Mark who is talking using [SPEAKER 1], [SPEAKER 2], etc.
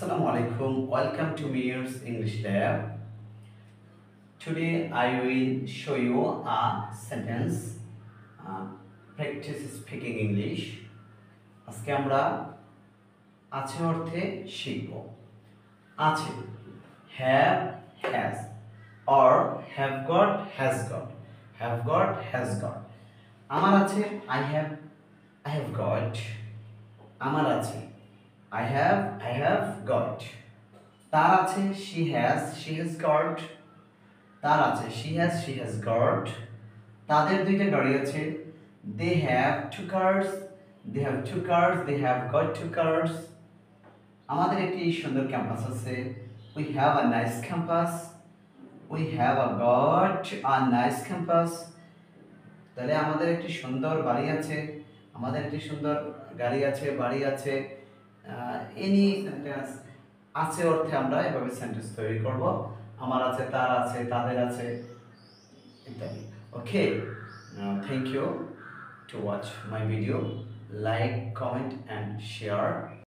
[SPEAKER 1] Assalamu alaikum. Welcome to Mir's English Lab. Today I will show you a sentence. Practice speaking English. আজকে আমরা আছে অর্থে শিখব। আছে have has or have got has got have got has got আমার আছে I have got আমার আছে I have got তার আছে she has got তার আছে she has got তাদের দুইটা গাড়ি আছে they have two cars they have got two cars আমাদের একটি সুন্দর ক্যাম্পাস আছে we have a nice campus we have got a nice campus তাহলে আমাদের একটি সুন্দর বাড়ি আছে আমাদের একটি সুন্দর গাড়ি আছে বাড়ি আছে এনি সেন্টেন্স আছে অর্থে আমরা এভাবে সেন্টেন্স তৈরি করব আমার আছে তার আছে তাদের আছে ইত্যাদি okay thank you to watch my video like comment and share